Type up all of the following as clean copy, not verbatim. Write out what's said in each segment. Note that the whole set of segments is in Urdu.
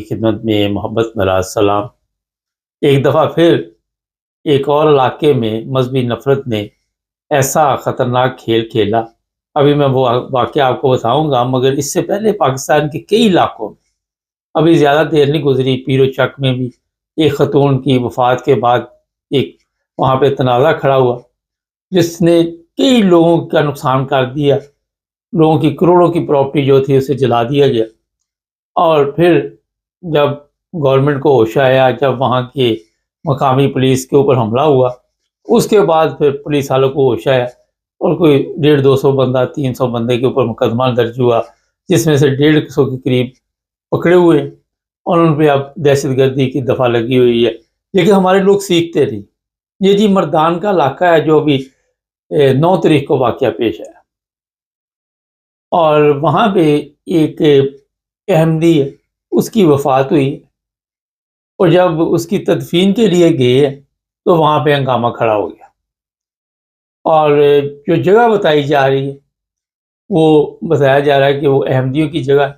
خدمت میں محبت نواز سلام۔ ایک دفعہ پھر ایک اور علاقے میں مذہبی نفرت نے ایسا خطرناک کھیل کھیلا۔ ابھی میں وہ واقعہ آپ کو بتاؤں گا، مگر اس سے پہلے پاکستان کے کئی علاقوں میں ابھی زیادہ دیر نہیں گزری، پیر و چک میں بھی ایک خاتون کی وفات کے بعد ایک وہاں پہ تنازع کھڑا ہوا جس نے کئی لوگوں کا نقصان کر دیا۔ لوگوں کی کروڑوں کی پراپرٹی جو تھی اسے جلا دیا گیا، اور پھر جب گورنمنٹ کو ہوش آیا، جب وہاں کے مقامی پولیس کے اوپر حملہ ہوا، اس کے بعد پھر پولیس والوں کو ہوش آیا اور کوئی 150-200 بندہ 300 بندے کے اوپر مقدمہ درج ہوا، جس میں سے 150 کے قریب پکڑے ہوئے اور ان پہ اب دہشت گردی کی دفعہ لگی ہوئی ہے۔ لیکن ہمارے لوگ سیکھتے نہیں۔ یہ جی مردان کا علاقہ ہے جو ابھی 9 تاریخ کو واقعہ پیش ہے، اور وہاں پہ ایک احمدی ہے، اس کی وفات ہوئی، اور جب اس کی تدفین کے لیے گئے تو وہاں پہ ہنگامہ کھڑا ہو گیا، اور جو جگہ بتائی جا رہی ہے وہ بتایا جا رہا ہے کہ وہ احمدیوں کی جگہ ہے،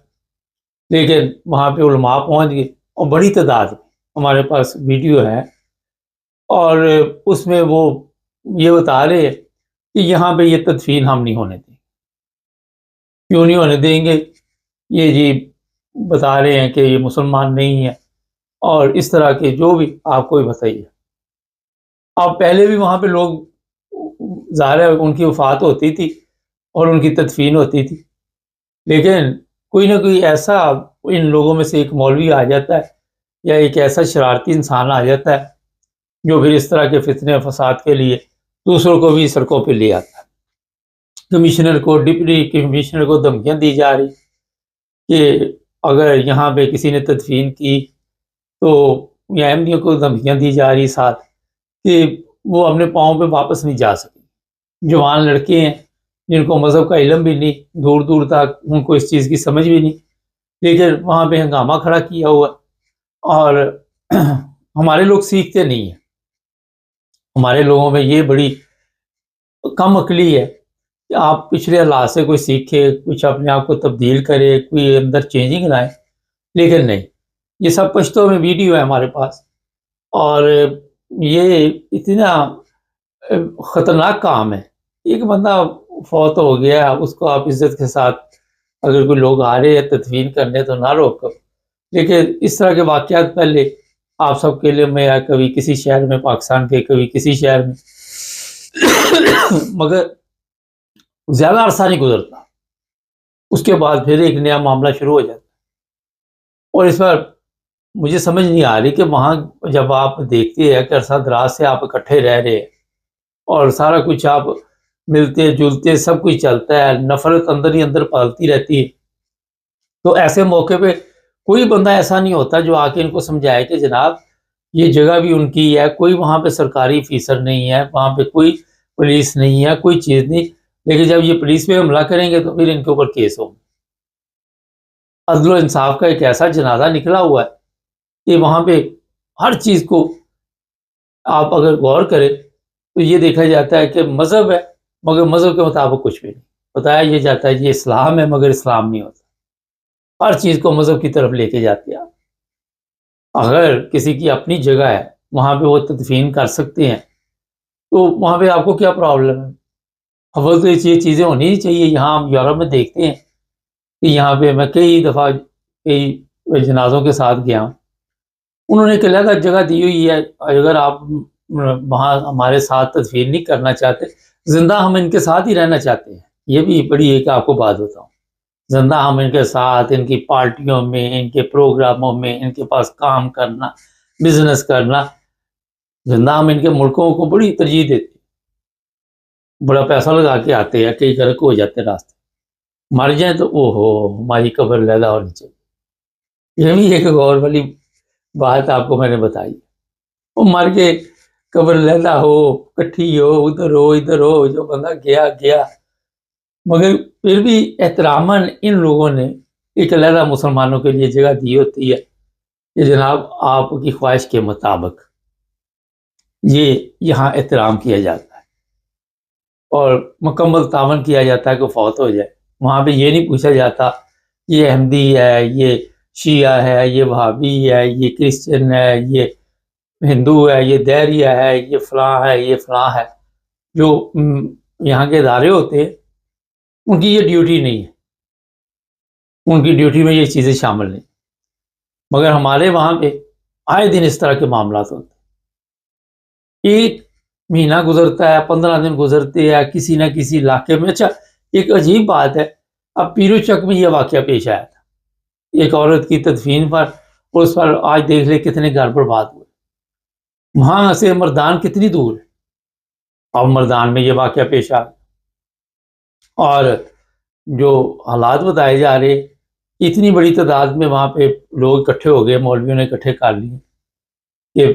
لیکن وہاں پہ علماء پہنچ گئے اور بڑی تعداد میں، ہمارے پاس ویڈیو ہے، اور اس میں وہ یہ بتا رہے ہیں کہ یہاں پہ یہ تدفین ہم نہیں ہونے دیں گے۔ کیوں نہیں ہونے دیں گے؟ یہ جی بتا رہے ہیں کہ یہ مسلمان نہیں ہے، اور اس طرح کے جو بھی آپ کو بھی بتائیے۔ اب پہلے بھی وہاں پہ لوگ، ظاہر ہے ان کی وفات ہوتی تھی اور ان کی تدفین ہوتی تھی، لیکن کوئی نہ کوئی ایسا ان لوگوں میں سے ایک مولوی آ جاتا ہے یا ایک ایسا شرارتی انسان آ جاتا ہے جو پھر اس طرح کے فتنے فساد کے لیے دوسروں کو بھی سڑکوں پہ لے آتا ہے۔ کمشنر کو، ڈپٹی کمشنر کو دھمکیاں دی جا رہی کہ اگر یہاں پہ کسی نے تدفین کی تو یا احمدیوں کو دھمکیاں دی جا رہی ساتھ کہ وہ اپنے پاؤں پہ واپس نہیں جا سکے۔ جوان لڑکے ہیں جن کو مذہب کا علم بھی نہیں، دور دور تک ان کو اس چیز کی سمجھ بھی نہیں، لیکن وہاں پہ ہنگامہ کھڑا کیا ہوا، اور ہمارے لوگ سیکھتے نہیں ہیں۔ ہمارے لوگوں میں یہ بڑی کم عقلی ہے کہ آپ پچھلے حالات سے کوئی سیکھے، کچھ اپنے آپ کو تبدیل کرے، کوئی اندر چینجنگ لائے، لیکن نہیں۔ یہ سب پشتوں میں ویڈیو ہے ہمارے پاس، اور یہ اتنا خطرناک کام ہے۔ ایک بندہ فوت ہو گیا، اس کو آپ عزت کے ساتھ، اگر کوئی لوگ آ رہے ہیں تدفین کرنے تو نہ روکو، لیکن اس طرح کے واقعات پہلے آپ سب کے لیے میں کبھی کسی شہر میں پاکستان کے، کبھی کسی شہر میں، مگر زیادہ عرصہ نہیں گزرتا، اس کے بعد پھر ایک نیا معاملہ شروع ہو جاتا ہے۔ اور اس پر مجھے سمجھ نہیں آ رہی کہ وہاں جب آپ دیکھتے ہیں کہ عرصہ دراز سے آپ اکٹھے رہ رہے ہیں اور سارا کچھ آپ ملتے جلتے سب کچھ چلتا ہے، نفرت اندر ہی اندر پالتی رہتی ہے، تو ایسے موقع پہ کوئی بندہ ایسا نہیں ہوتا جو آ کے ان کو سمجھائے کہ جناب یہ جگہ بھی ان کی ہے، کوئی وہاں پہ سرکاری افیسر نہیں ہے، وہاں پہ کوئی پولیس نہیں ہے، کوئی چیز نہیں، لیکن جب یہ پولیس پہ حملہ کریں گے تو پھر ان کے اوپر کیس ہوگا۔ عدل و انصاف کا ایک ایسا جنازہ نکلا ہوا ہے کہ وہاں پہ ہر چیز کو آپ اگر غور کریں تو یہ دیکھا جاتا ہے کہ مذہب ہے، مگر مذہب کے مطابق کچھ بھی نہیں بتایا یہ جاتا ہے۔ یہ اسلام ہے مگر اسلام نہیں ہوتا، ہر چیز کو مذہب کی طرف لے کے جاتے ہیں۔ اگر کسی کی اپنی جگہ ہے، وہاں پہ وہ تدفین کر سکتے ہیں، تو وہاں پہ آپ کو کیا پرابلم ہے؟ اول تو یہ چیزیں ہونی ہی چاہیے۔ یہاں ہم یورپ میں دیکھتے ہیں کہ یہاں پہ میں کئی دفعہ کئی جنازوں کے ساتھ گیا ہوں، انہوں نے ایک علیحدہ جگہ دی ہوئی ہے، اگر آپ وہاں ہمارے ساتھ تدفین نہیں کرنا چاہتے، زندہ ہم ان کے ساتھ ہی رہنا چاہتے ہیں۔ یہ بھی بڑی ایک آپ کو بات بتاؤں، زندہ ہم ان کے ساتھ، ان کی پارٹیوں میں، ان کے پروگراموں میں، ان کے پاس کام کرنا، بزنس کرنا، زندہ ہم ان کے ملکوں کو بڑی ترجیح دیتے ہیں، بڑا پیسہ لگا کے آتے ہیں، کئی غرق ہو جاتے ہیں راستے، مر جائیں تو او ہو ہماری قبر علیحدہ ہونی چاہیے۔ یہ بھی ایک غور والی بات آپ کو میں نے بتائی۔ وہ مر کے قبر علیحدہ ہو، کٹھی ہو، ادھر ہو ادھر ہو، جو بندہ گیا گیا، مگر پھر بھی احتراماً ان لوگوں نے ایک علیحدہ مسلمانوں کے لیے جگہ دی ہوتی ہے کہ جناب آپ کی خواہش کے مطابق یہ یہاں احترام کیا جاتا ہے اور مکمل تعاون کیا جاتا ہے کہ فوت ہو جائے۔ وہاں پہ یہ نہیں پوچھا جاتا یہ احمدی ہے، یہ شیعہ ہے، یہ وہابی ہے، یہ کرسچن ہے، یہ ہندو ہے، یہ دیریہ ہے، یہ فلاں ہے، یہ فلاں ہے. جو یہاں کے ادارے ہوتے ہیں ان کی یہ ڈیوٹی نہیں ہے، ان کی ڈیوٹی میں یہ چیزیں شامل نہیں. مگر ہمارے وہاں پہ آئے دن اس طرح کے معاملات ہوتے ہیں. ایک مہینہ گزرتا ہے، 15 دن گزرتے ہیں کسی نہ کسی علاقے میں. اچھا ایک عجیب بات ہے، اب پیرو چک میں یہ واقعہ پیش آیا تھا ایک عورت کی تدفین پر، اور اس پر آج دیکھ لے کتنے گھر برباد ہوئے. وہاں سے مردان کتنی دور ہے، اور مردان میں یہ واقعہ پیش آ گیا. اور جو حالات بتائے جا رہے، اتنی بڑی تعداد میں وہاں پہ لوگ اکٹھے ہو گئے، مولویوں نے اکٹھے کر لیے کہ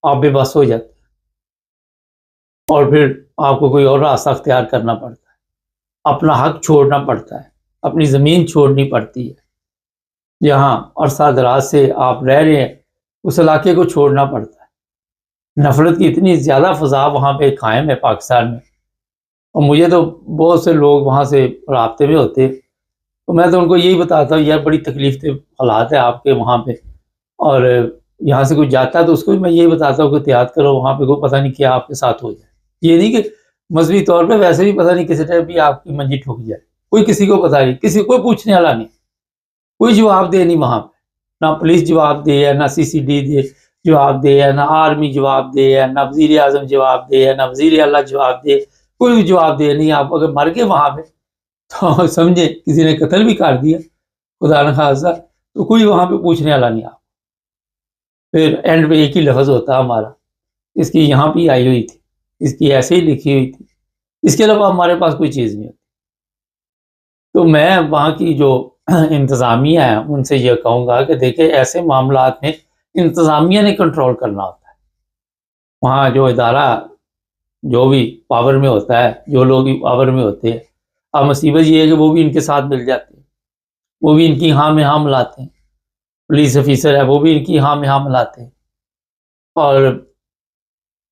آپ بے بس ہو جاتے اور پھر آپ کو کوئی اور راستہ اختیار کرنا پڑتا ہے، اپنا حق چھوڑنا پڑتا ہے، اپنی زمین چھوڑنی پڑتی ہے، جہاں عرصہ دراز سے آپ رہ رہے ہیں اس علاقے کو چھوڑنا پڑتا ہے. نفرت کی اتنی زیادہ فضا وہاں پہ قائم ہے پاکستان میں. اور مجھے تو بہت سے لوگ وہاں سے رابطے میں ہوتے، تو میں تو ان کو یہی بتاتا ہوں یار بڑی تکلیف دہ حالات ہے آپ کے وہاں پہ، اور یہاں سے کوئی جاتا ہے تو اس کو بھی میں یہی بتاتا ہوں کہ احتیاط کرو، وہاں پہ کوئی پتہ نہیں کیا آپ کے ساتھ ہو جائے. یہ نہیں کہ مذہبی طور پہ، ویسے بھی پتہ نہیں کسی ٹائم بھی آپ کی منجی ٹھک جائے، کوئی کسی کو پتہ نہیں، کسی کوئی پوچھنے والا نہیں، کوئی جواب دے نہیں وہاں پہ. نہ پولیس جواب دے ہے، نہ CCD دے جواب دے ہے، نہ آرمی جواب دے ہے، نہ وزیر اعظم جواب دے ہے، نہ وزیر اعلیٰ جواب دے، کوئی بھی جواب دے نہیں. آپ اگر مر گئے وہاں پہ تو سمجھے کسی نے قتل بھی کر دیا خدا نہ خاصہ، تو کوئی وہاں پہ پوچھنے والا نہیں. آپ پھر اینڈ پہ ایک ہی لفظ ہوتا ہمارا، اس کی یہاں پہ آئی ہوئی تھی، اس کی ایسے ہی لکھی ہوئی تھی، اس کے علاوہ ہمارے پاس کوئی چیز نہیں ہوتی. تو میں وہاں کی جو انتظامیہ ہے ان سے یہ کہوں گا کہ دیکھیں ایسے معاملات میں انتظامیہ نے کنٹرول کرنا ہوتا ہے. وہاں جو ادارہ جو بھی پاور میں ہوتا ہے، جو لوگ بھی پاور میں ہوتے ہیں، اب مصیبت یہ ہے کہ وہ بھی ان کے ساتھ مل جاتے ہیں، وہ بھی ان کی ہاں میں ہاں ملاتے ہیں. پولیس آفیسر ہے وہ بھی ان کی ہاں میں ہاں ملاتے ہیں، اور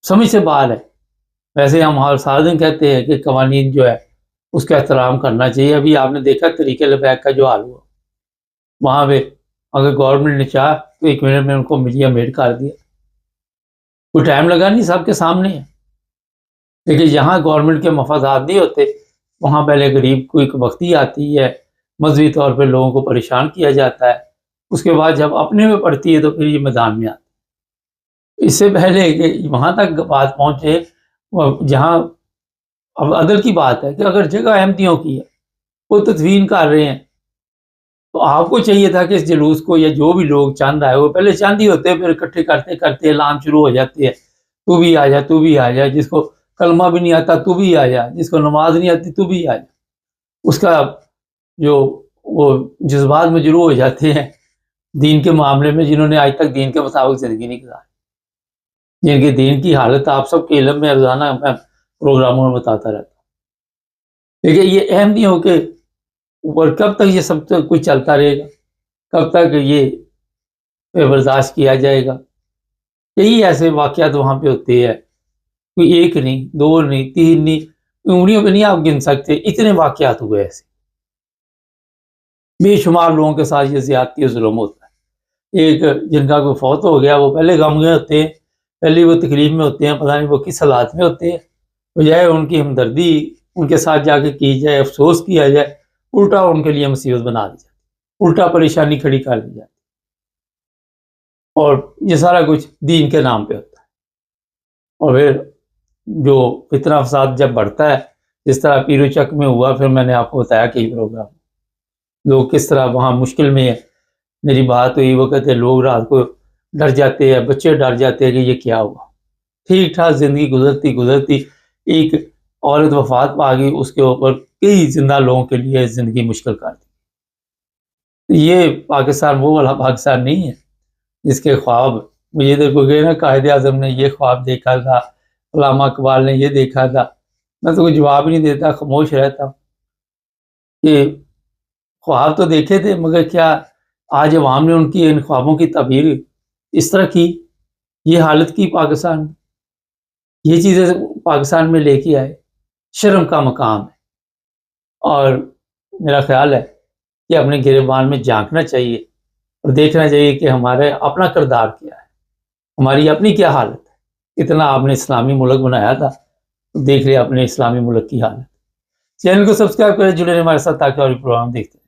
سمجھ سے باہر ہے. ویسے ہم ہر سارے دن کہتے ہیں کہ قوانین جو ہے اس کا احترام کرنا چاہیے. ابھی آپ نے دیکھا طریقہ لبیک کا جو حال ہوا وہاں پہ، اگر گورنمنٹ نے چاہ تو 1 منٹ میں ان کو میڈیا میڈ کر دیا، کوئی ٹائم لگا نہیں، سب کے سامنے ہے. لیکن جہاں گورنمنٹ کے مفادات نہیں ہوتے وہاں پہلے غریب کو ایک وقتی آتی ہے، مذہبی طور پہ لوگوں کو پریشان کیا جاتا ہے، اس کے بعد جب اپنے میں پڑتی ہے تو پھر یہ میدان میں آتی ہے. اس سے پہلے کہ وہاں تک بات پہنچے جہاں اب عدل کی بات ہے کہ اگر جگہ احمدیوں کی ہے، وہ تدفین کر رہے ہیں، تو آپ کو چاہیے تھا کہ اس جلوس کو، یا جو بھی لوگ چاند آئے وہ پہلے چاند ہی ہوتے ہیں، پھر اکٹھے کرتے کرتے اعلان شروع ہو جاتی ہے، تو بھی آ جا، تو بھی آ جا، جس کو کلمہ بھی نہیں آتا تو بھی آ جا، جس کو نماز نہیں آتی تو بھی آ جا. اس کا جو وہ جذبات مجروح ہو جاتے ہیں دین کے معاملے میں، جنہوں نے آج تک دین کے مطابق زندگی نہیں گزاری، جن کے دین کی حالت آپ سب کے علم میں روزانہ میں پروگراموں میں بتاتا رہتا ہوں. لیکن یہ اہم نہیں ہو کہ اوپر کب تک یہ سب کچھ چلتا رہے گا، کب تک یہ برداشت کیا جائے گا. یہی ایسے واقعات وہاں پہ ہوتے ہیں، کوئی ایک نہیں، 2 نہیں، 3 نہیں، انگلیوں پہ نہیں آپ گن سکتے، اتنے واقعات ہوئے ایسے. بے شمار لوگوں کے ساتھ یہ زیادتی و ظلم ہوتا ہے. ایک جن کا کوئی فوت ہو گیا وہ پہلے غم میں ہوتے ہیں، پہلے وہ تکلیف میں ہوتے ہیں، پتہ نہیں وہ کس حالات میں ہوتے ہیں، بجائے ان کی ہمدردی ان کے ساتھ جا کے کی جائے، افسوس کیا جائے، الٹا ان کے لیے مصیبت بنا دی جاتی، الٹا پریشانی کھڑی کر دی جاتی. اور یہ سارا کچھ دین کے نام پہ ہوتا ہے. اور پھر جو فتنہ فساد جب بڑھتا ہے، جس طرح پیرو چک میں ہوا، پھر میں نے آپ کو بتایا کہ پروگرام لوگ کس طرح وہاں مشکل میں ہے. میری بات ہوئی، وہ کہتے ہیں لوگ رات کو ڈر جاتے ہیں، بچے ڈر جاتے ہیں کہ یہ کیا ہوا. ٹھیک ٹھاک زندگی گزرتی گزرتی ایک عورت وفات پا گئی، اس کے اوپر کئی زندہ لوگوں کے لیے زندگی مشکل کر دی. یہ پاکستان وہ والا پاکستان نہیں ہے جس کے خواب مجھے دیکھو گے نا، قائد اعظم نے یہ خواب دیکھا تھا، علامہ اقبال نے یہ دیکھا تھا، میں تو کوئی جواب نہیں دیتا، خاموش رہتا ہوں کہ خواب تو دیکھے تھے، مگر کیا آج عوام نے ان کی ان خوابوں کی تعبیر اس طرح کی، یہ حالت کی پاکستان میں، یہ چیزیں پاکستان میں لے کے آئے. شرم کا مقام ہے. اور میرا خیال ہے کہ اپنے گریبان میں جھانکنا چاہیے اور دیکھنا چاہیے کہ ہمارے اپنا کردار کیا ہے، ہماری اپنی کیا حالت ہے۔ اتنا آپ نے اسلامی ملک بنایا تھا تو دیکھ لیں اپنے اسلامی ملک کی حالت۔ چینل کو سبسکرائب کریں، جڑے رہیں ہمارے ساتھ تاکہ اور بھی پروگرام دیکھتے ہیں۔